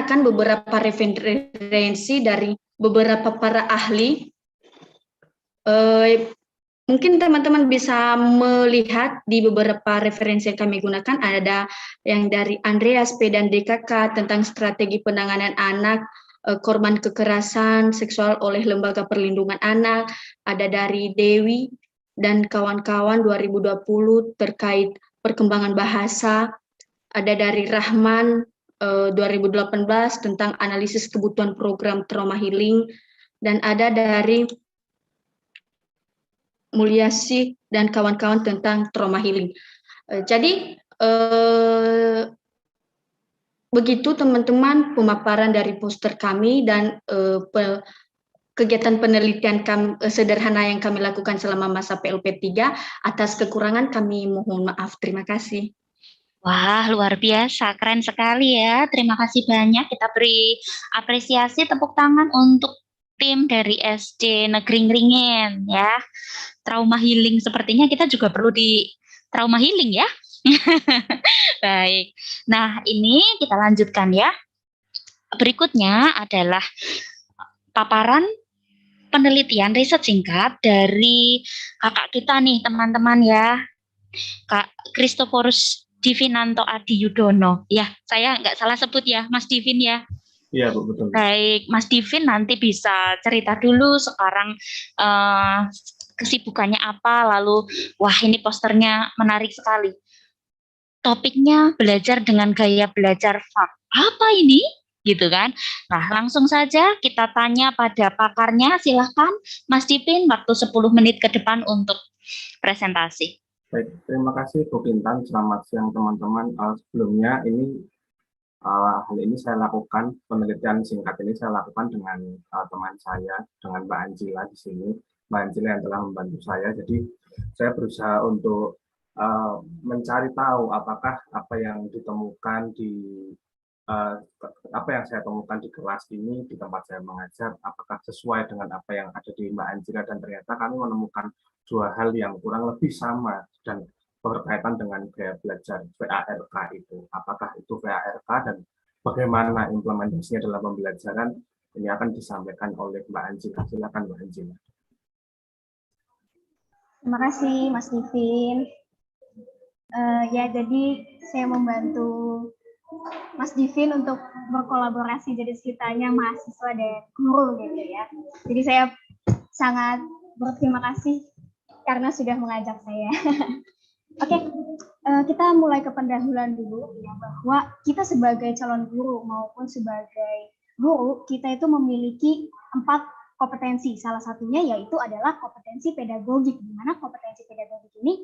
menggunakan beberapa referensi dari beberapa para ahli. Mungkin teman-teman bisa melihat di beberapa referensi yang kami gunakan, ada yang dari Andreas P. dan DKK tentang strategi penanganan anak korban kekerasan seksual oleh Lembaga Perlindungan Anak, ada dari Dewi dan kawan-kawan 2020 terkait perkembangan bahasa, ada dari Rahman 2018 tentang analisis kebutuhan program trauma healing, dan ada dari Mulyasih dan kawan-kawan tentang trauma healing. Jadi begitu teman-teman pemaparan dari poster kami dan kegiatan penelitian sederhana yang kami lakukan selama masa PLP3. Atas kekurangan kami mohon maaf. Terima kasih. Wah, luar biasa, keren sekali ya. Terima kasih banyak. Kita beri apresiasi, tepuk tangan untuk tim dari SD Negeri Ngringin ya. Trauma healing sepertinya kita juga perlu di trauma healing ya. Baik. Nah, ini kita lanjutkan ya. Berikutnya adalah paparan penelitian riset singkat dari kakak kita nih, teman-teman ya. Kak Christophorus Divinanto Adi Yudono. Ya, saya nggak salah sebut ya, Mas Divin ya. Iya, Bu, betul. Baik, Mas Divin nanti bisa cerita dulu sekarang kesibukannya apa, lalu wah ini posternya menarik sekali. Topiknya belajar dengan gaya belajar FAK. Apa ini? Gitu kan. Nah, langsung saja kita tanya pada pakarnya. Silahkan Mas Divin, waktu 10 menit ke depan untuk presentasi. Baik, terima kasih Bu Pintan. Selamat siang teman-teman. Sebelumnya hal ini saya lakukan, penelitian singkat ini saya lakukan dengan teman saya, dengan Mbak Anjila di sini. Mbak Anjila yang telah membantu saya. Jadi saya berusaha untuk mencari tahu apakah apa yang ditemukan apa yang saya temukan di kelas ini, di tempat saya mengajar, apakah sesuai dengan apa yang ada di Mbak Anjila, dan ternyata kami menemukan dua hal yang kurang lebih sama dan berkaitan dengan gaya belajar VARK itu. Apakah itu VARK dan bagaimana implementasinya dalam pembelajaran, ini akan disampaikan oleh Mbak Anjila. Silakan Mbak Anjila. Terima kasih Mas Divin. Ya, jadi saya membantu Mas Divin untuk berkolaborasi jadi ceritanya mahasiswa dan guru gitu ya. Jadi saya sangat berterima kasih karena sudah mengajak saya. Oke, kita mulai ke pendahuluan dulu ya, bahwa kita sebagai calon guru maupun sebagai guru, kita itu memiliki 4 kompetensi. Salah satunya yaitu adalah kompetensi pedagogik, di mana kompetensi pedagogik ini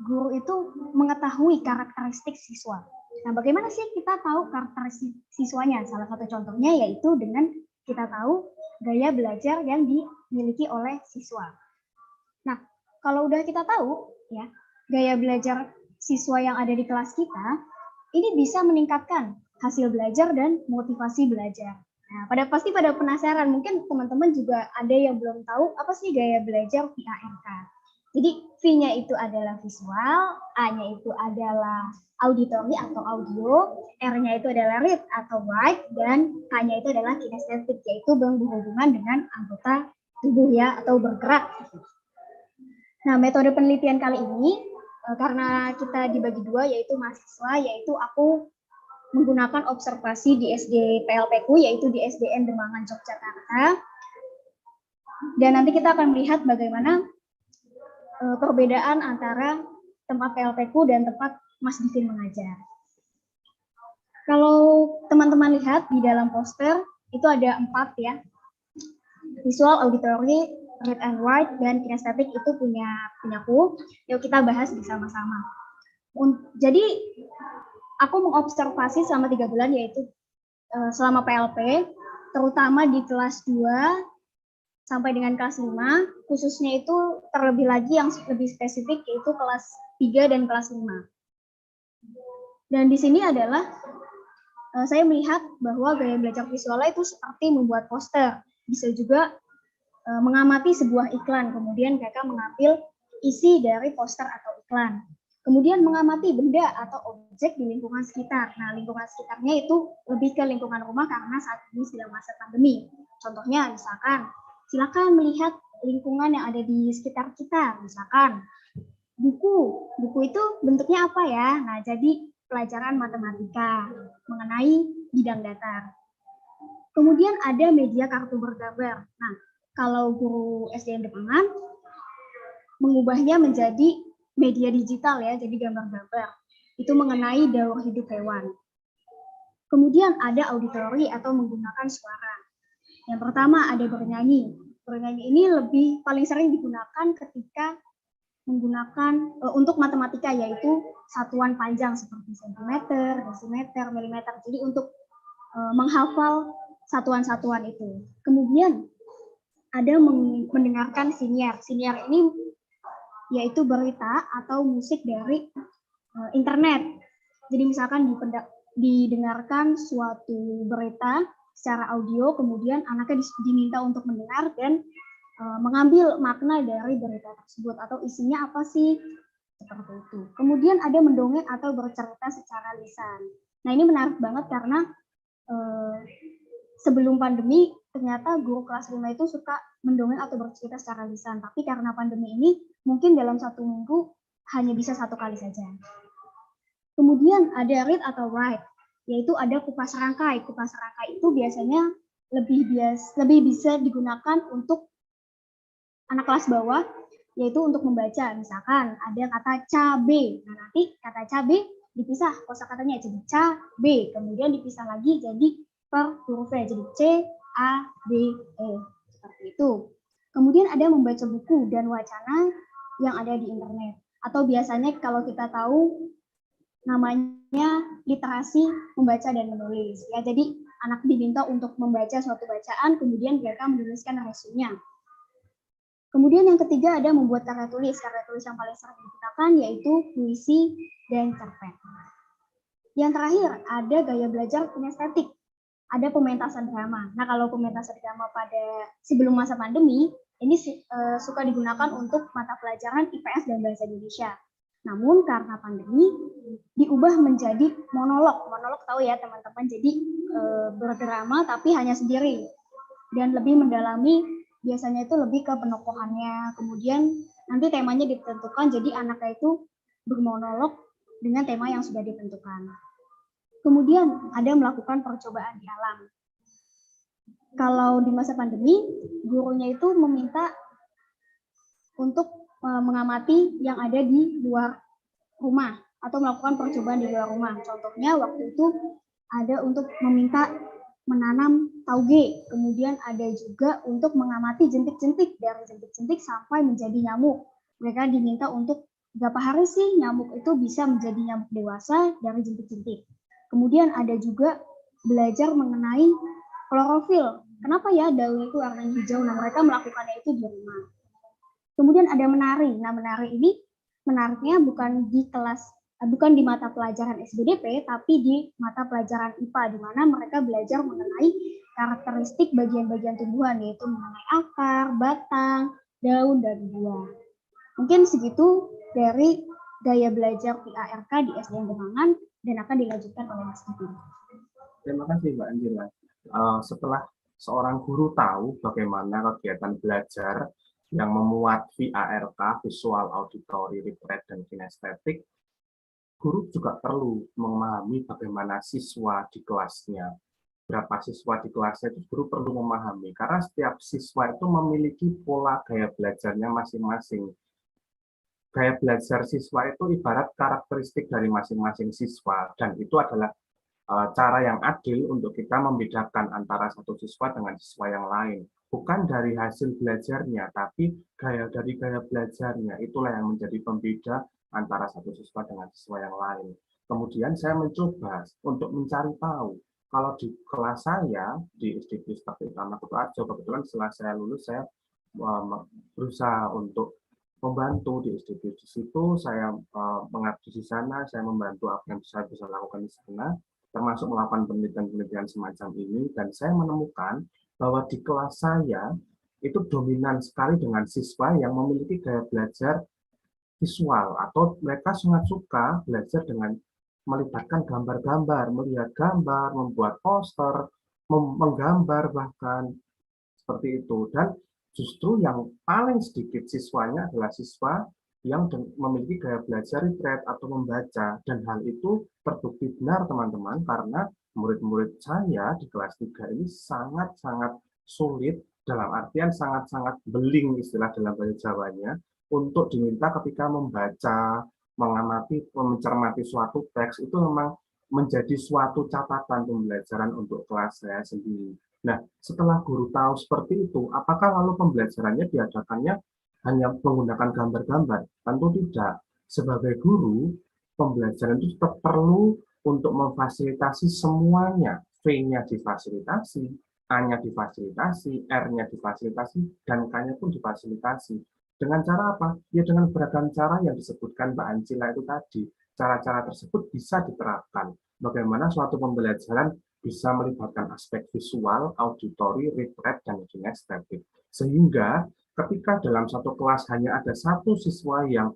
guru itu mengetahui karakteristik siswa. Nah, bagaimana sih kita tahu karakteristik siswanya? Salah satu contohnya yaitu dengan kita tahu gaya belajar yang dimiliki oleh siswa. Nah, kalau udah kita tahu ya gaya belajar siswa yang ada di kelas kita, ini bisa meningkatkan hasil belajar dan motivasi belajar. Nah, pasti pada penasaran, mungkin teman-teman juga ada yang belum tahu apa sih gaya belajar VARK. Jadi V-nya itu adalah visual, A-nya itu adalah auditory atau audio, R-nya itu adalah read atau write, dan K-nya itu adalah kinestetik, yaitu berhubungan dengan anggota tubuh ya, atau bergerak. Nah, metode penelitian kali ini, karena kita dibagi dua, yaitu mahasiswa, yaitu aku menggunakan observasi di SD PLP-ku, yaitu di SDN Demangan, Yogyakarta. Dan nanti kita akan melihat bagaimana perbedaan antara tempat PLP-ku dan tempat Mas Divin mengajar. Kalau teman-teman lihat di dalam poster, itu ada 4 ya. Visual, auditory, read and write, dan kinestetik itu punyaku. Yuk kita bahas bersama-sama. Jadi, aku mengobservasi selama 3 bulan, yaitu selama PLP, terutama di kelas 2, sampai dengan kelas 5, khususnya itu terlebih lagi yang lebih spesifik yaitu kelas 3 dan kelas 5. Dan di sini adalah saya melihat bahwa gaya belajar visualnya itu seperti membuat poster. Bisa juga mengamati sebuah iklan, kemudian mereka mengambil isi dari poster atau iklan. Kemudian mengamati benda atau objek di lingkungan sekitar. Nah, lingkungan sekitarnya itu lebih ke lingkungan rumah karena saat ini sedang masa pandemi. Contohnya misalkan, silakan melihat lingkungan yang ada di sekitar kita. Misalkan buku. Buku itu bentuknya apa ya? Nah, jadi pelajaran matematika mengenai bidang datar. Kemudian ada media kartu bergambar. Nah, kalau guru SDN Depangan mengubahnya menjadi media digital ya, jadi gambar-gambar. Itu mengenai daur hidup hewan. Kemudian ada auditori atau menggunakan suara. Yang pertama ada bernyanyi. Bernyanyi ini paling sering digunakan ketika menggunakan untuk matematika, yaitu satuan panjang seperti sentimeter, desimeter, milimeter. Jadi untuk menghafal satuan-satuan itu. Kemudian ada mendengarkan siniar. Siniar ini yaitu berita atau musik dari internet. Jadi misalkan didengarkan suatu berita secara audio, kemudian anaknya diminta untuk mendengar dan mengambil makna dari berita tersebut atau isinya apa sih, seperti itu. Kemudian ada mendongeng atau bercerita secara lisan. Nah, ini menarik banget karena sebelum pandemi ternyata guru kelas 5 itu suka mendongeng atau bercerita secara lisan, tapi karena pandemi ini mungkin dalam 1 minggu hanya bisa 1 kali saja. Kemudian ada read atau write, yaitu ada kupas rangkai. Kupas rangkai itu biasanya lebih bisa digunakan untuk anak kelas bawah, yaitu untuk membaca. Misalkan ada kata cabe, nah nanti kata cabe dipisah kosakatanya jadi cabe, kemudian dipisah lagi jadi per hurufnya jadi C, A, B, E, seperti itu. Kemudian ada membaca buku dan wacana yang ada di internet. Atau biasanya kalau kita tahu namanya literasi membaca dan menulis. Ya, jadi anak diminta untuk membaca suatu bacaan, kemudian mereka menuliskan resume-nya. Kemudian yang ketiga ada membuat karya tulis. Karya tulis yang paling sering digunakan yaitu puisi dan cerpen. Yang terakhir ada gaya belajar kinestetik. Ada pementasan drama. Nah, kalau pementasan drama pada sebelum masa pandemi, ini suka digunakan untuk mata pelajaran IPS dan Bahasa Indonesia. Namun karena pandemi, diubah menjadi monolog. Monolog tahu ya teman-teman, jadi berdrama tapi hanya sendiri. Dan lebih mendalami, biasanya itu lebih ke penokohannya. Kemudian nanti temanya ditentukan, jadi anaknya itu bermonolog dengan tema yang sudah ditentukan. Kemudian ada melakukan percobaan di alam. Kalau di masa pandemi, gurunya itu meminta untuk mengamati yang ada di luar rumah atau melakukan percobaan di luar rumah. Contohnya waktu itu ada untuk meminta menanam tauge, kemudian ada juga untuk mengamati jentik-jentik, dari jentik-jentik sampai menjadi nyamuk. Mereka diminta untuk berapa hari sih nyamuk itu bisa menjadi nyamuk dewasa dari jentik-jentik. Kemudian ada juga belajar mengenai klorofil. Kenapa ya daun itu warnanya hijau? Nah, mereka melakukannya itu di rumah. Kemudian ada menari. Nah, menari ini menariknya bukan di mata pelajaran SBDP, tapi di mata pelajaran IPA, di mana mereka belajar mengenai karakteristik bagian-bagian tumbuhan, yaitu mengenai akar, batang, daun, dan buah. Mungkin segitu dari gaya belajar PARK di SDN Demangan, dan akan dilanjutkan oleh Mas Didi. Terima kasih Mbak Angela. Setelah seorang guru tahu bagaimana kegiatan belajar yang memuat VARK, visual, auditory, read, dan kinestetik, guru juga perlu memahami bagaimana siswa di kelasnya. Berapa siswa di kelasnya itu guru perlu memahami, karena setiap siswa itu memiliki pola gaya belajarnya masing-masing. Gaya belajar siswa itu ibarat karakteristik dari masing-masing siswa, dan itu adalah cara yang adil untuk kita membedakan antara satu siswa dengan siswa yang lain. Bukan dari hasil belajarnya, tapi dari gaya belajarnya. Itulah yang menjadi pembeda antara satu siswa dengan siswa yang lain. Kemudian saya mencoba untuk mencari tahu, kalau di kelas saya, di SDB Stakti Utama Kutoarjo, kebetulan setelah saya lulus, saya berusaha untuk membantu di SDB. Di situ saya mengabdi di sana, saya membantu apa yang saya bisa lakukan di sana, termasuk melakukan penelitian-penelitian semacam ini, dan saya menemukan bahwa di kelas saya itu dominan sekali dengan siswa yang memiliki gaya belajar visual atau mereka sangat suka belajar dengan melibatkan gambar-gambar, melihat gambar, membuat poster, menggambar bahkan seperti itu. Dan justru yang paling sedikit siswanya adalah siswa yang memiliki gaya belajar retreat atau membaca, dan hal itu terbukti benar teman-teman karena murid-murid saya di kelas 3 ini sangat-sangat sulit, dalam artian sangat-sangat beling istilah dalam bahasa Jawanya, untuk diminta ketika membaca, mengamati, mencermati suatu teks itu memang menjadi suatu catatan pembelajaran untuk kelas saya sendiri. Nah, setelah guru tahu seperti itu, apakah lalu pembelajarannya diadakannya hanya menggunakan gambar-gambar? Tentu tidak. Sebagai guru, pembelajaran itu tetap perlu untuk memfasilitasi semuanya. V-nya difasilitasi, A-nya difasilitasi, R-nya difasilitasi, dan K-nya pun difasilitasi. Dengan cara apa? Ya dengan beragam cara yang disebutkan Mbak Ancila itu tadi. Cara-cara tersebut bisa diterapkan. Bagaimana suatu pembelajaran bisa melibatkan aspek visual, auditori, retreat, dan kinestetik. Sehingga ketika dalam satu kelas hanya ada satu siswa yang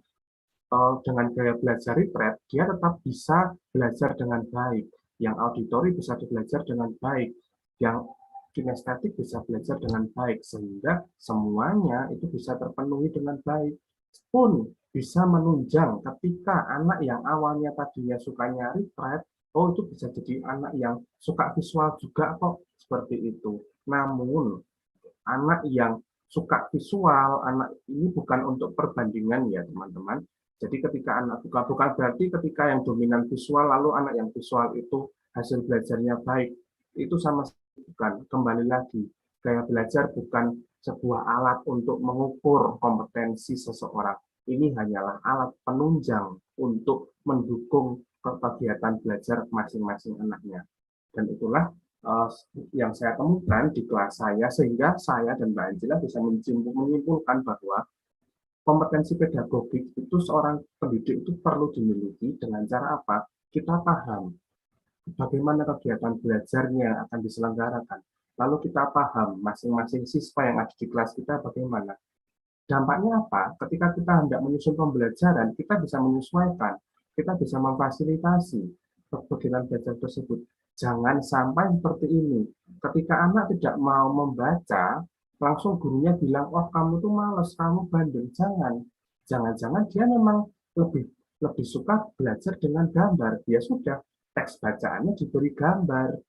dengan gaya belajar retreat, dia tetap bisa belajar dengan baik. Yang auditori bisa belajar dengan baik. Yang kinestetik bisa belajar dengan baik. Sehingga semuanya itu bisa terpenuhi dengan baik. Pun bisa menunjang ketika anak yang awalnya tadinya sukanya retreat, oh itu bisa jadi anak yang suka visual juga kok, seperti itu. Namun anak yang suka visual, anak ini bukan untuk perbandingan ya teman-teman. Jadi ketika anak bukan berarti ketika yang dominan visual lalu anak yang visual itu hasil belajarnya baik. Itu sama sekali bukan. Kembali lagi, gaya belajar bukan sebuah alat untuk mengukur kompetensi seseorang. Ini hanyalah alat penunjang untuk mendukung kegiatan belajar masing-masing anaknya. Dan itulah yang saya temukan di kelas saya, sehingga saya dan Mbak Angela bisa menyimpulkan bahwa kompetensi pedagogik itu seorang pendidik itu perlu dimiliki dengan cara apa? Kita paham bagaimana kegiatan belajarnya akan diselenggarakan. Lalu kita paham masing-masing siswa yang ada di kelas kita bagaimana. Dampaknya apa? Ketika kita hendak menyusun pembelajaran, kita bisa menyesuaikan, kita bisa memfasilitasi kegiatan belajar tersebut. Jangan sampai seperti ini. Ketika anak tidak mau membaca, langsung gurunya bilang, oh kamu tuh malas, kamu bandel. Jangan-jangan dia memang lebih suka belajar dengan gambar. Dia sudah teks bacaannya diberi gambar.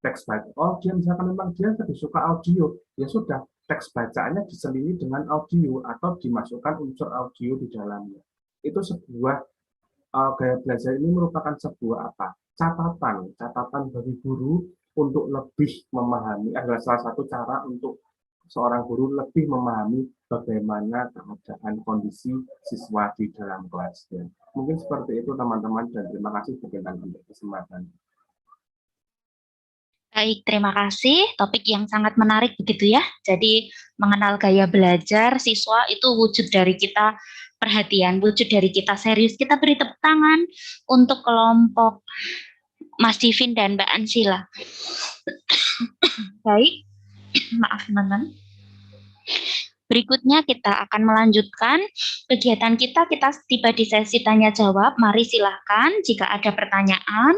Teks baca, oh dia misalkan memang dia lebih suka audio, ya sudah teks bacaannya diselingi dengan audio atau dimasukkan unsur audio di dalamnya. Itu sebuah gaya belajar ini merupakan sebuah apa? Catatan bagi guru untuk lebih memahami, adalah salah satu cara untuk seorang guru lebih memahami bagaimana keadaan kondisi siswa di dalam kelasnya. Mungkin seperti itu teman-teman, dan terima kasih untuk kesempatan. Baik, terima kasih. Topik yang sangat menarik begitu ya. Jadi mengenal gaya belajar siswa itu wujud dari kita perhatian, wujud dari kita serius. Kita beri tepuk tangan untuk kelompok Mas Divin dan Mbak Ansila. Baik, maaf teman-teman. Berikutnya kita akan melanjutkan kegiatan kita. Kita tiba di sesi tanya jawab. Mari silahkan jika ada pertanyaan.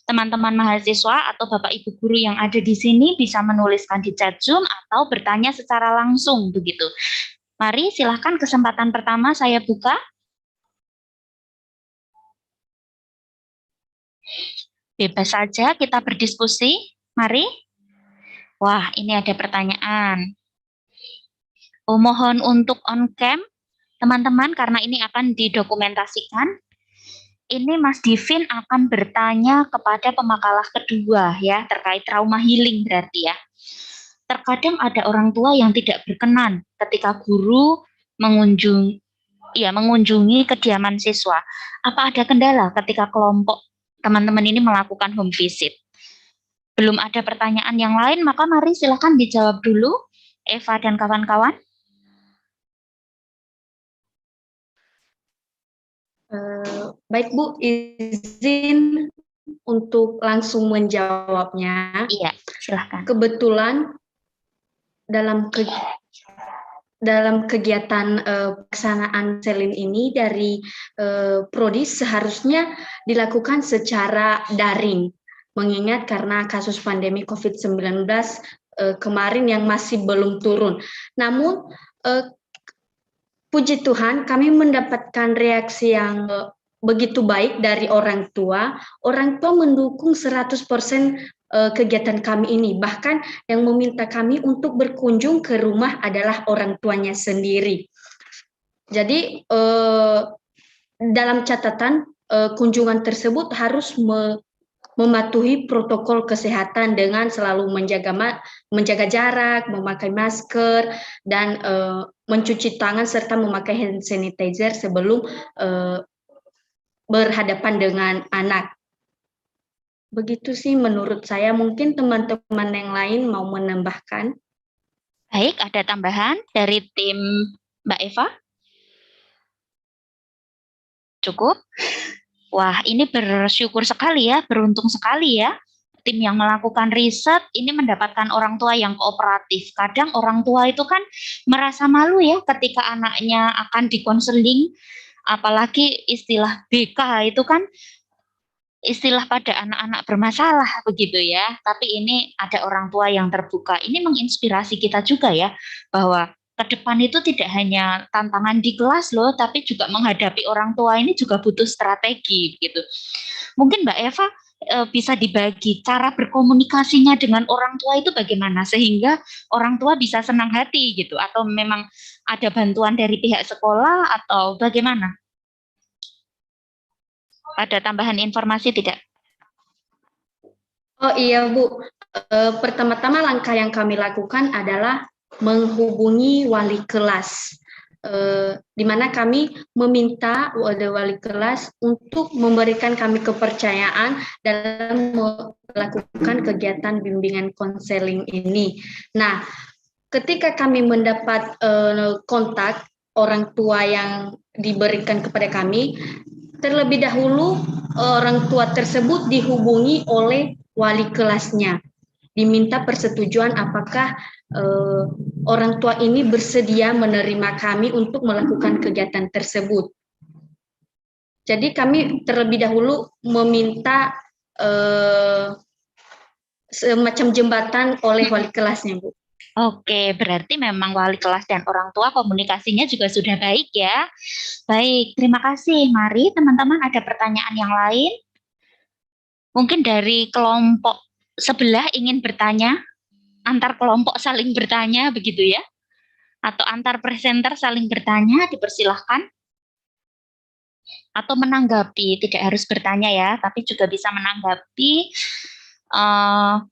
Teman-teman mahasiswa atau Bapak Ibu guru yang ada di sini bisa menuliskan di chat Zoom atau bertanya secara langsung begitu. Mari silahkan, kesempatan pertama saya buka. Bebas saja kita berdiskusi. Mari. Wah, ini ada pertanyaan. Oh, mohon untuk on cam teman-teman karena ini akan didokumentasikan. Ini Mas Divin akan bertanya kepada pemakalah kedua ya, terkait trauma healing berarti ya. Terkadang ada orang tua yang tidak berkenan ketika guru mengunjungi kediaman siswa. Apa ada kendala ketika kelompok teman-teman ini melakukan home visit? Belum ada pertanyaan yang lain, maka mari silakan dijawab dulu Eva dan kawan-kawan. Baik Bu, izin untuk langsung menjawabnya. Iya, silahkan. Kebetulan dalam kegiatan pelaksanaan selin ini dari Prodi seharusnya dilakukan secara daring, mengingat karena kasus pandemi COVID-19 kemarin yang masih belum turun. Namun puji Tuhan kami mendapatkan reaksi yang begitu baik dari orang tua. Orang tua mendukung 100% kegiatan kami ini. Bahkan yang meminta kami untuk berkunjung ke rumah adalah orang tuanya sendiri. Jadi dalam catatan kunjungan tersebut harus mematuhi protokol kesehatan dengan selalu menjaga jarak, memakai masker, dan mencuci tangan serta memakai hand sanitizer sebelum berhadapan dengan anak. Begitu sih menurut saya, mungkin teman-teman yang lain mau menambahkan. Baik, ada tambahan dari tim Mbak Eva? Cukup? Wah, ini bersyukur sekali ya, beruntung sekali ya. Tim yang melakukan riset ini mendapatkan orang tua yang kooperatif. Kadang orang tua itu kan merasa malu ya ketika anaknya akan dikonseling, apalagi istilah BK itu kan istilah pada anak-anak bermasalah begitu ya. Tapi ini ada orang tua yang terbuka. Ini menginspirasi kita juga ya, bahwa ke depan itu tidak hanya tantangan di kelas loh, tapi juga menghadapi orang tua ini juga butuh strategi gitu. Mungkin Mbak Eva bisa dibagi cara berkomunikasinya dengan orang tua itu bagaimana sehingga orang tua bisa senang hati gitu, atau memang ada bantuan dari pihak sekolah atau bagaimana? Ada tambahan informasi tidak? Oh iya Bu, pertama-tama langkah yang kami lakukan adalah menghubungi wali kelas, di mana kami meminta wali kelas untuk memberikan kami kepercayaan dalam melakukan kegiatan bimbingan konseling ini. Nah, ketika kami mendapat kontak orang tua yang diberikan kepada kami, terlebih dahulu orang tua tersebut dihubungi oleh wali kelasnya, diminta persetujuan apakah orang tua ini bersedia menerima kami untuk melakukan kegiatan tersebut. Jadi kami terlebih dahulu meminta semacam jembatan oleh wali kelasnya, Bu. Oke, berarti memang wali kelas dan orang tua komunikasinya juga sudah baik ya. Baik, terima kasih. Mari teman-teman ada pertanyaan yang lain. Mungkin dari kelompok sebelah ingin bertanya, antar kelompok saling bertanya begitu ya. Atau antar presenter saling bertanya, dipersilahkan. Atau menanggapi, tidak harus bertanya ya, tapi juga bisa menanggapi,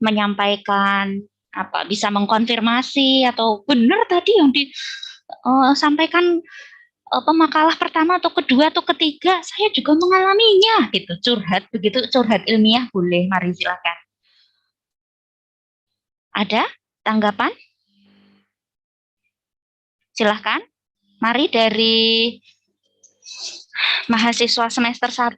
menyampaikan apa, bisa mengkonfirmasi atau benar tadi yang disampaikan pemakalah pertama atau kedua atau ketiga, saya juga mengalaminya gitu, curhat begitu, curhat ilmiah boleh, mari silakan. Ada tanggapan? Silahkan. Mari dari mahasiswa semester 1.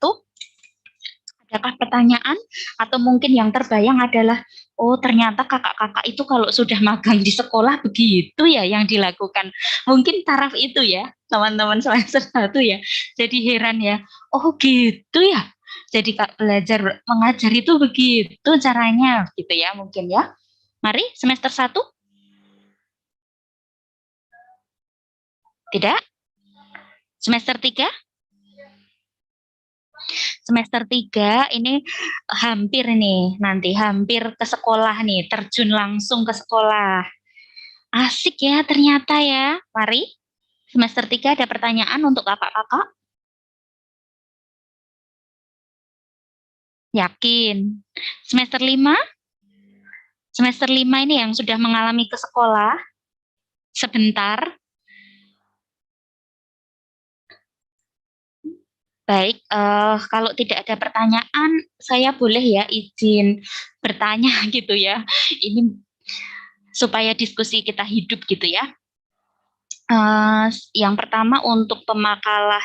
Adakah pertanyaan? Atau mungkin yang terbayang adalah, oh ternyata kakak-kakak itu kalau sudah magang di sekolah begitu ya yang dilakukan. Mungkin taraf itu ya, teman-teman semester 1 ya. Jadi heran ya, oh gitu ya. Jadi kak belajar mengajar itu begitu caranya gitu ya mungkin ya. Mari semester 1. Tidak? Semester 3? Semester 3 ini hampir nih, nanti hampir ke sekolah nih, terjun langsung ke sekolah. Asik ya ternyata ya. Mari, semester 3 ada pertanyaan untuk kakak-kakak? Yakin? Semester 5? Semester 5 ini yang sudah mengalami ke sekolah? Sebentar. Baik, kalau tidak ada pertanyaan, saya boleh ya izin bertanya gitu ya. Ini supaya diskusi kita hidup gitu ya. Yang pertama untuk pemakalah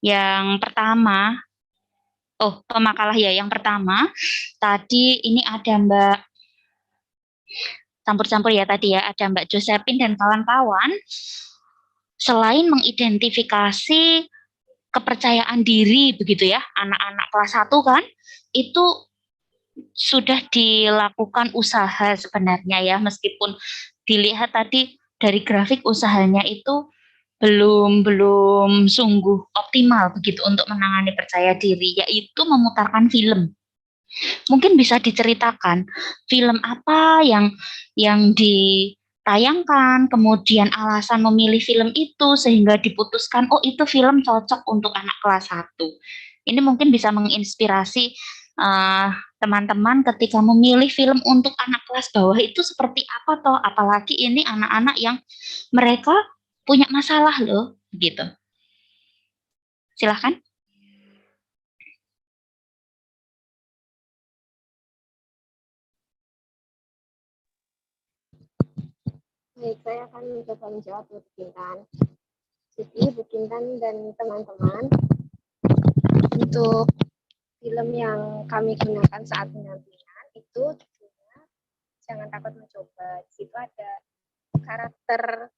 yang pertama, pemakalah ya yang pertama, tadi ini ada campur-campur ya tadi ya, ada Mbak Josephine dan kawan-kawan, selain mengidentifikasi kepercayaan diri begitu ya, anak-anak kelas 1 kan, itu sudah dilakukan usaha sebenarnya ya, meskipun dilihat tadi dari grafik usahanya itu belum sungguh optimal begitu untuk menangani percaya diri, yaitu memutarkan film. Mungkin bisa diceritakan film apa yang ditayangkan, kemudian alasan memilih film itu sehingga diputuskan oh itu film cocok untuk anak kelas 1. Ini mungkin bisa menginspirasi teman-teman ketika memilih film untuk anak kelas bawah itu seperti apa toh, apalagi ini anak-anak yang mereka punya masalah loh, gitu. Silahkan. Baik, saya akan mencoba menjawab Bu Kintan. Jadi Bu Kintan dan teman-teman, untuk film yang kami gunakan saat pendampingan itu judulnya Jangan Takut Mencoba. Di situ ada karakter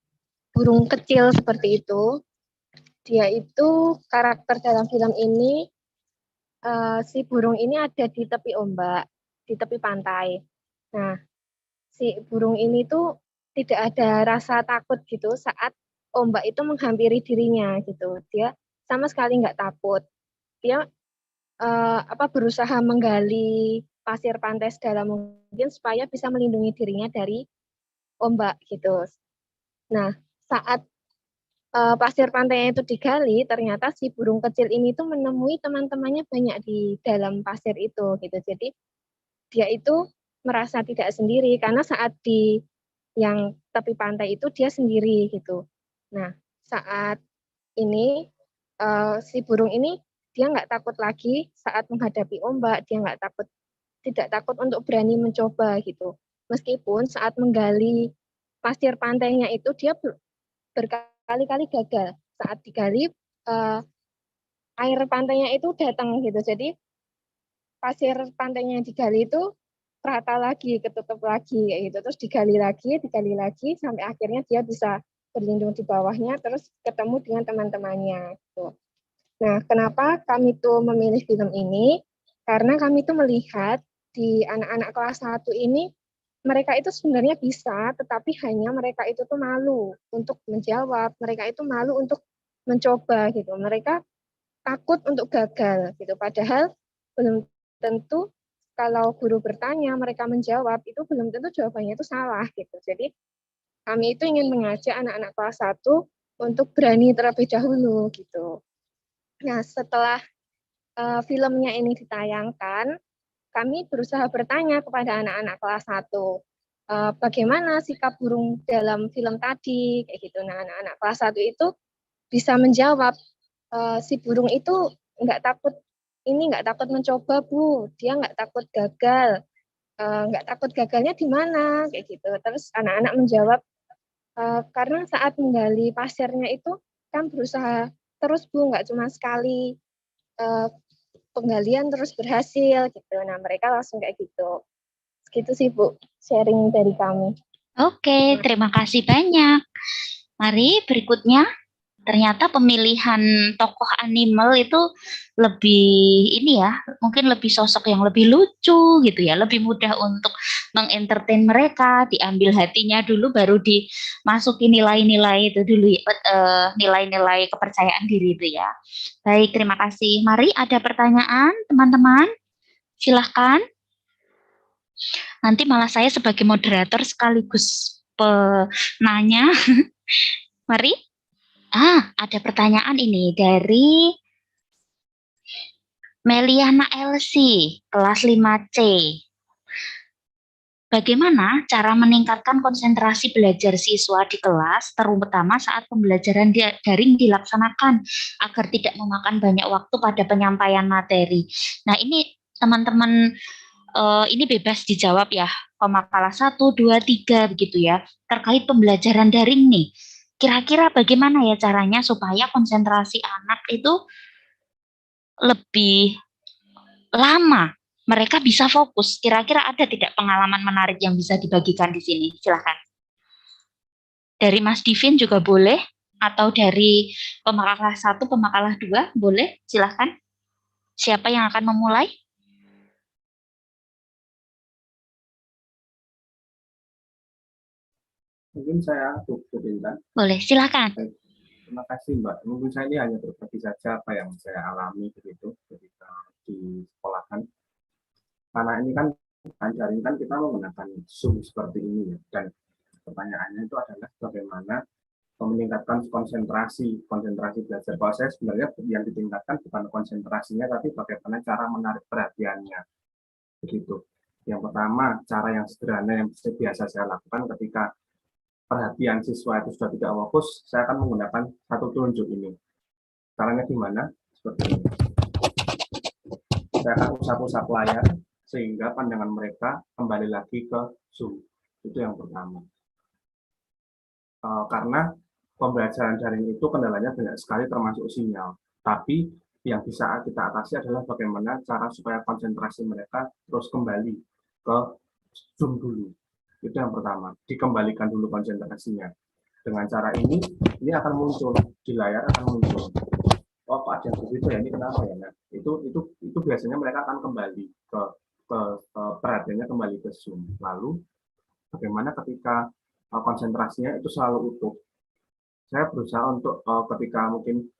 burung kecil seperti itu. Dia itu karakter dalam film ini, si burung ini ada di tepi ombak, di tepi pantai. Nah, si burung ini tuh tidak ada rasa takut gitu saat ombak itu menghampiri dirinya gitu. Dia sama sekali nggak takut. Dia berusaha menggali pasir pantai sedalam mungkin supaya bisa melindungi dirinya dari ombak gitu. Nah, saat pasir pantainya itu digali, ternyata si burung kecil ini tuh menemui teman-temannya banyak di dalam pasir itu gitu. Jadi dia itu merasa tidak sendiri karena saat di yang tepi pantai itu dia sendiri gitu. Nah, saat ini si burung ini dia nggak takut lagi saat menghadapi ombak, dia tidak takut untuk berani mencoba gitu. Meskipun saat menggali pasir pantainya itu dia berkali-kali gagal. Saat digali air pantainya itu datang gitu. Jadi pasir pantainya yang digali itu rata lagi, ketutup lagi kayak gitu. Terus digali lagi sampai akhirnya dia bisa berlindung di bawahnya terus ketemu dengan teman-temannya gitu. Nah, kenapa kami tuh memilih film ini? Karena kami tuh melihat di anak-anak kelas 1 ini mereka itu sebenarnya bisa, tetapi hanya mereka itu tuh malu untuk menjawab, mereka itu malu untuk mencoba gitu. Mereka takut untuk gagal gitu. Padahal belum tentu kalau guru bertanya, mereka menjawab, itu belum tentu jawabannya itu salah gitu. Jadi kami itu ingin mengajak anak-anak kelas 1 untuk berani terlebih dahulu gitu. Nah, setelah filmnya ini ditayangkan, kami berusaha bertanya kepada anak-anak kelas 1, bagaimana sikap burung dalam film tadi, kayak gitu. Nah, anak-anak kelas 1 itu bisa menjawab, si burung itu nggak takut mencoba, Bu. Dia nggak takut gagal. Nggak takut gagalnya di mana, kayak gitu. Terus anak-anak menjawab, karena saat menggali pasirnya itu kan berusaha terus, Bu, nggak cuma sekali. Penggalian terus berhasil gitu. Nah, mereka langsung kayak gitu. Gitu sih, Bu, sharing dari kami. Oke, terima kasih banyak. Mari berikutnya. Ternyata pemilihan tokoh animal itu lebih ini ya, mungkin lebih sosok yang lebih lucu gitu ya, lebih mudah untuk mengentertain mereka, diambil hatinya dulu baru dimasuki nilai-nilai itu dulu, nilai-nilai kepercayaan diri itu ya. Baik, terima kasih. Mari ada pertanyaan teman-teman, silahkan. Nanti malah saya sebagai moderator sekaligus penanya. Mari. Ada pertanyaan ini dari Meliana Elsie, kelas 5C. Bagaimana cara meningkatkan konsentrasi belajar siswa di kelas, terutama saat pembelajaran daring dilaksanakan, agar tidak memakan banyak waktu pada penyampaian materi? Nah, ini teman-teman, ini bebas dijawab ya, kelas 1, 2, 3 begitu ya, terkait pembelajaran daring nih. Kira-kira bagaimana ya caranya supaya konsentrasi anak itu lebih lama mereka bisa fokus. Kira-kira ada tidak pengalaman menarik yang bisa dibagikan di sini? Silakan. Dari Mas Divin juga boleh, atau dari pemakalah 1, pemakalah 2, boleh, silakan. Siapa yang akan memulai? Mungkin saya cukup Intan. Boleh, silakan. Terima kasih Mbak. Mungkin saya ini hanya berbagi saja apa yang saya alami begitu ketika di sekolahan. Karena ini kan jaring kan kita menggunakan Zoom seperti ini ya. Dan pertanyaannya itu adalah bagaimana meningkatkan konsentrasi belajar. Kalau saya sebenarnya yang ditingkatkan bukan konsentrasinya, tapi bagaimana cara menarik perhatiannya. Begitu. Yang pertama, cara yang sederhana yang biasa saya lakukan ketika perhatian siswa itu sudah tidak fokus, saya akan menggunakan satu telunjuk ini. Caranya gimana? Seperti ini. Saya akan usap-usap layar sehingga pandangan mereka kembali lagi ke Zoom. Itu yang pertama. Karena pembelajaran daring itu kendalanya banyak sekali termasuk sinyal. Tapi yang bisa kita atasi adalah bagaimana cara supaya konsentrasi mereka terus kembali ke Zoom dulu. Itu yang pertama, dikembalikan dulu konsentrasinya. Dengan cara ini akan muncul di layar, akan muncul. Oh, kok ada yang begitu ya, ini kenapa ya? Nah, itu biasanya mereka akan kembali ke perhatiannya kembali ke Zoom. Lalu bagaimana ketika konsentrasinya itu selalu utuh. Saya berusaha untuk ketika mungkin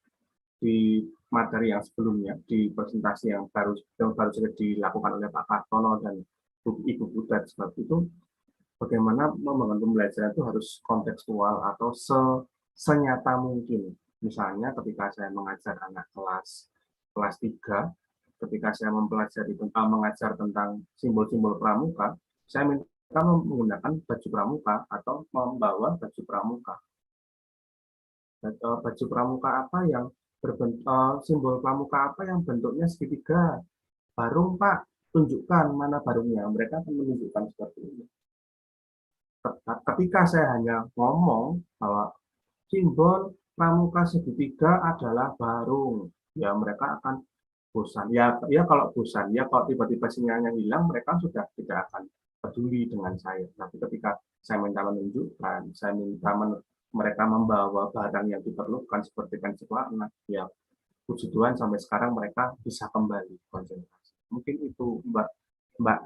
di materi yang sebelumnya, di presentasi yang baru saja dilakukan oleh Pak Kartono dan Ibu Butet, sebab itu bagaimana membangun pembelajaran itu harus kontekstual atau senyata mungkin. Misalnya ketika saya mengajar anak kelas 3, ketika saya mengajar tentang simbol-simbol pramuka, saya minta menggunakan baju pramuka atau membawa baju pramuka. Baju pramuka apa yang berbentuk simbol pramuka apa yang bentuknya segitiga? Barung, Pak, tunjukkan mana barungnya. Mereka akan menunjukkan seperti ini. Ketika saya hanya ngomong bahwa simbol pramuka segitiga adalah barung, ya mereka akan bosan. Ya kalau bosan, ya kalau tiba-tiba sinyalnya hilang, mereka sudah tidak akan peduli dengan saya. Tapi ketika saya minta menunjukkan, saya minta mereka membawa barang yang diperlukan seperti pensil warna, ya puji Tuhan sampai sekarang mereka bisa kembali konsentrasi. Mungkin itu Mbak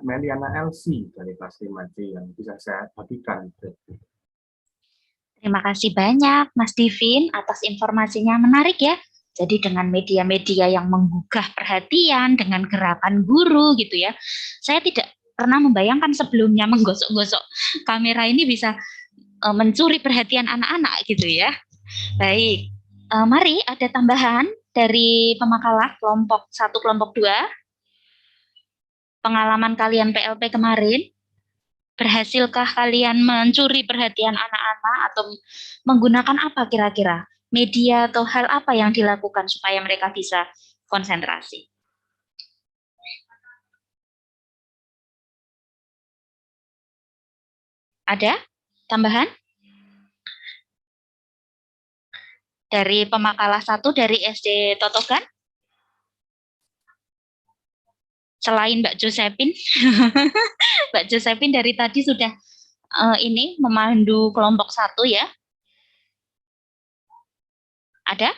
Meliana Elsie dari kelas 5C yang bisa saya bagikan. Terima kasih banyak Mas Divin atas informasinya, menarik ya. Jadi dengan media-media yang menggugah perhatian, dengan gerakan guru gitu ya. Saya tidak pernah membayangkan sebelumnya menggosok-gosok kamera ini bisa mencuri perhatian anak-anak gitu ya. Baik, mari ada tambahan dari pemakalah kelompok 1, kelompok 2. Pengalaman kalian PLP kemarin, berhasilkah kalian mencuri perhatian anak-anak atau menggunakan apa kira-kira? Media atau hal apa yang dilakukan supaya mereka bisa konsentrasi? Ada tambahan? Dari pemakalah 1 dari SD Totogan? Selain Mbak Josephine, Mbak Josephine dari tadi sudah ini memandu kelompok 1 ya. Ada?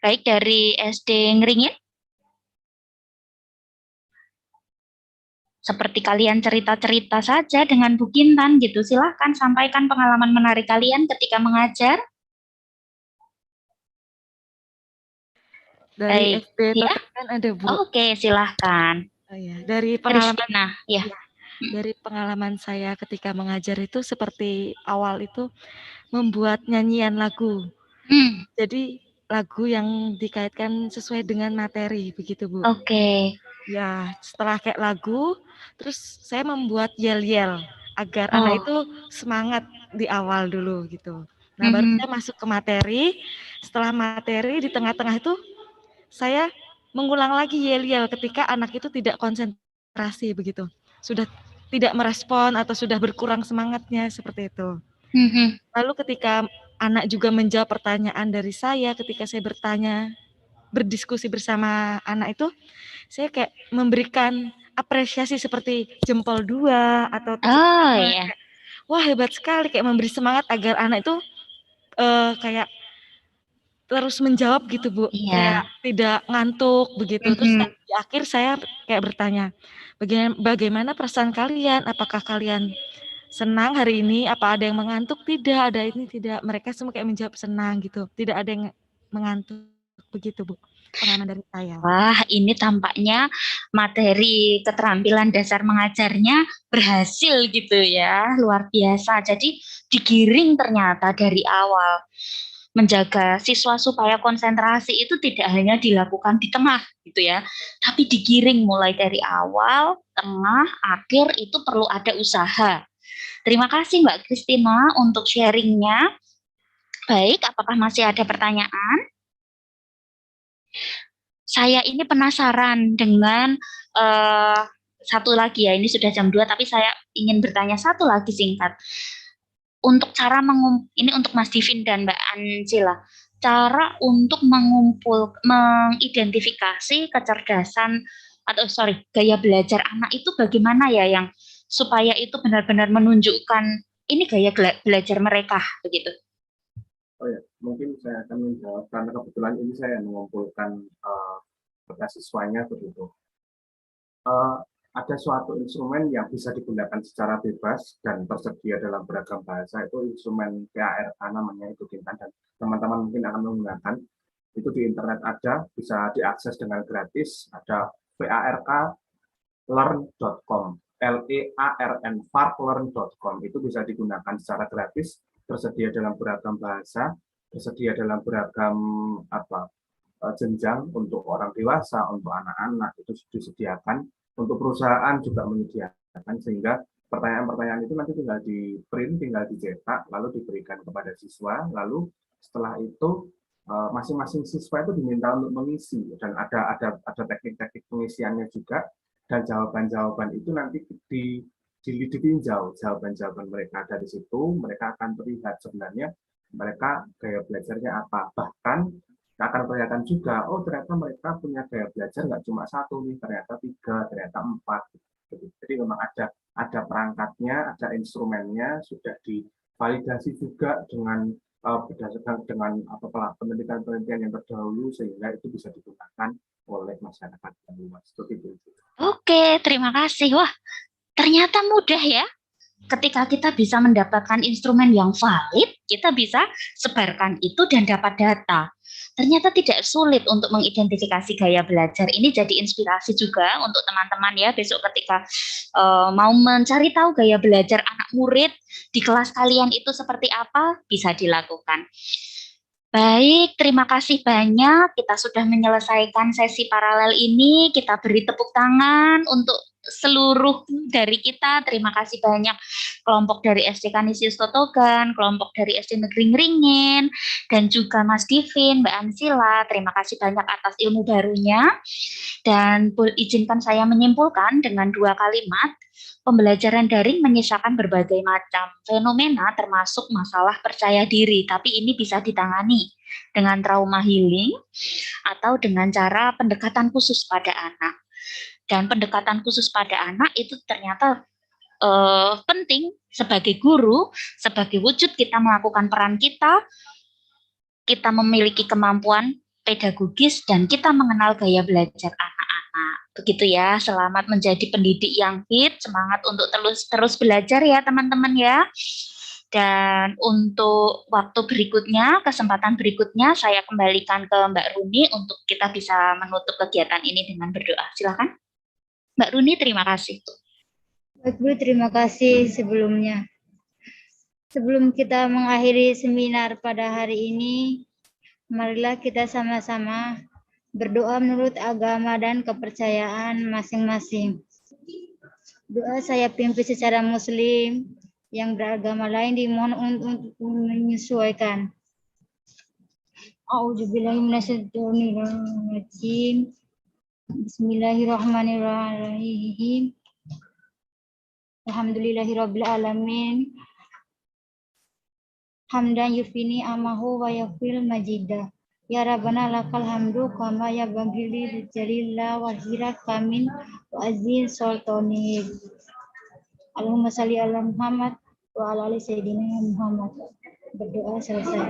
Baik, dari SD Ngeringin. Seperti kalian cerita-cerita saja dengan Bu Kintan gitu. Silahkan sampaikan pengalaman menarik kalian ketika mengajar. Dari SD ya? Totokan ada Bu. Oke, silahkan. Oh, ya. Dari pengalaman Christina, ya. Dari pengalaman saya ketika mengajar itu seperti awal itu membuat nyanyian lagu. Jadi lagu yang dikaitkan sesuai dengan materi begitu Bu. Oke. Ya, setelah kayak lagu, terus saya membuat yel-yel agar anak itu semangat di awal dulu gitu. Nah, baru saya masuk ke materi. Setelah materi di tengah-tengah itu saya mengulang lagi yel-yel ketika anak itu tidak konsentrasi begitu. Sudah tidak merespon atau sudah berkurang semangatnya seperti itu. Lalu ketika anak juga menjawab pertanyaan dari saya ketika saya bertanya berdiskusi bersama anak itu, saya kayak memberikan apresiasi seperti jempol 2 atau tepuk tangan. Iya. Kayak, wah hebat sekali, kayak memberi semangat agar anak itu kayak terus menjawab gitu Bu, kayak Iya. tidak ngantuk begitu. Terus Mhm. di akhir saya kayak bertanya, bagaimana perasaan kalian? Apakah kalian senang hari ini? Apa ada yang mengantuk? Tidak, ada ini tidak. Mereka semua kayak menjawab senang gitu. Tidak ada yang mengantuk begitu Bu. Pengalaman dari saya. Wah, ini tampaknya materi keterampilan dasar mengajarnya berhasil gitu ya, luar biasa. Jadi digiring ternyata dari awal. Menjaga siswa supaya konsentrasi itu tidak hanya dilakukan di tengah gitu ya, tapi digiring mulai dari awal, tengah, akhir itu perlu ada usaha. Terima kasih Mbak Kristina untuk sharingnya. Baik, apakah masih ada pertanyaan? Saya ini penasaran dengan satu lagi ya, ini sudah jam 2 tapi saya ingin bertanya satu lagi singkat. Untuk cara ini untuk Mas Divin dan Mbak Ansila, cara untuk mengidentifikasi kecerdasan atau gaya belajar anak itu bagaimana ya, yang supaya itu benar-benar menunjukkan ini gaya belajar mereka begitu. Oh ya, mungkin saya akan menjawab karena kebetulan ini saya mengumpulkan siswanya begitu. Ada suatu instrumen yang bisa digunakan secara bebas dan tersedia dalam beragam bahasa, itu instrumen PARK namanya, itu Kintan, dan teman-teman mungkin akan menggunakan itu di internet, ada, bisa diakses dengan gratis, ada parklearn.com, LEARN, itu bisa digunakan secara gratis, tersedia dalam beragam bahasa, tersedia dalam beragam jenjang, untuk orang dewasa, untuk anak-anak itu disediakan. Untuk perusahaan juga menyediakan, sehingga pertanyaan-pertanyaan itu nanti tinggal di print, tinggal dicetak, lalu diberikan kepada siswa, lalu setelah itu masing-masing siswa itu diminta untuk mengisi, dan ada teknik-teknik pengisiannya juga, dan jawaban-jawaban itu nanti ditinjau jawaban-jawaban mereka. Dari situ mereka akan terlihat sebenarnya mereka gaya belajarnya apa, bahkan akan kelihatan juga, oh ternyata mereka punya gaya belajar nggak cuma 1 nih, ternyata 3, ternyata 4. Jadi memang ada perangkatnya, ada instrumennya, sudah divalidasi juga dengan berdasarkan dengan penelitian-penelitian yang terdahulu, sehingga itu bisa digunakan oleh masyarakat yang luas. Oke, terima kasih. Wah, ternyata mudah ya. Ketika kita bisa mendapatkan instrumen yang valid, kita bisa sebarkan itu dan dapat data. Ternyata tidak sulit untuk mengidentifikasi gaya belajar. Ini jadi inspirasi juga untuk teman-teman ya, besok ketika mau mencari tahu gaya belajar anak murid di kelas kalian itu seperti apa, bisa dilakukan. Baik, terima kasih banyak. Kita sudah menyelesaikan sesi paralel ini. Kita beri tepuk tangan untuk seluruh dari kita. Terima kasih banyak kelompok dari SD Kanisius Totogan, kelompok dari SD Negeri Ngringin, dan juga Mas Divin, Mbak Ansila. Terima kasih banyak atas ilmu barunya. Dan izinkan saya menyimpulkan dengan 2 kalimat. Pembelajaran daring menyisakan berbagai macam fenomena termasuk masalah percaya diri, tapi ini bisa ditangani dengan trauma healing atau dengan cara pendekatan khusus pada anak. Dan pendekatan khusus pada anak itu ternyata penting sebagai guru, sebagai wujud kita melakukan peran kita memiliki kemampuan pedagogis, dan kita mengenal gaya belajar anak-anak. Begitu ya, selamat menjadi pendidik yang fit, semangat untuk terus belajar ya teman-teman ya. Dan untuk waktu berikutnya, kesempatan berikutnya, saya kembalikan ke Mbak Runi untuk kita bisa menutup kegiatan ini dengan berdoa. Silakan. Mbak Runi, terima kasih. Baik Bu, terima kasih sebelumnya. Sebelum kita mengakhiri seminar pada hari ini, marilah kita sama-sama berdoa menurut agama dan kepercayaan masing-masing. Doa saya pimpin secara muslim, yang beragama lain dimohon untuk menyesuaikan. A'udzubillahi minasyaitonirrajim. Bismillahirrahmanirrahim. Alhamdulillahirabbil alamin. Hamdan yufini amahu wa yafil majidah. Ya Rabbana lakal hamdu kama ya bagili jalillah wazirat kamin wa azin sultanik. Allahumma salli ala Muhammad wa ala ali sayyidina Muhammad. Berdoa selesai.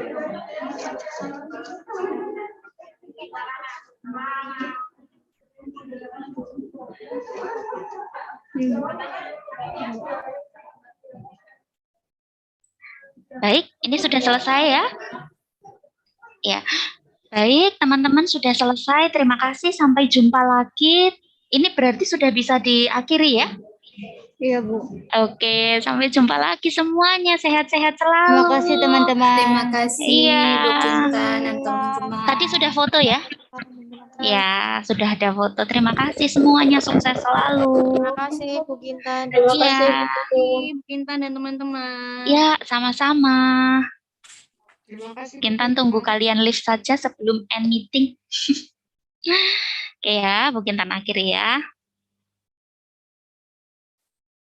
Baik, ini sudah selesai ya. Ya, baik teman-teman sudah selesai. Terima kasih. Sampai jumpa lagi. Ini berarti sudah bisa diakhiri ya. Iya Bu. Oke, sampai jumpa lagi semuanya. Sehat-sehat selalu. Terima kasih teman-teman. Terima kasih Iya. Bu Kintan dan teman-teman. Tadi sudah foto ya? Ya, sudah ada foto. Terima kasih semuanya. Sukses selalu. Terima kasih Bu Kintan. Iya. Bu Kintan dan teman-teman. Ya, sama-sama. Terima kasih. Kintan tunggu kalian live saja sebelum end meeting. Oke ya, Bu Kintan akhiri ya.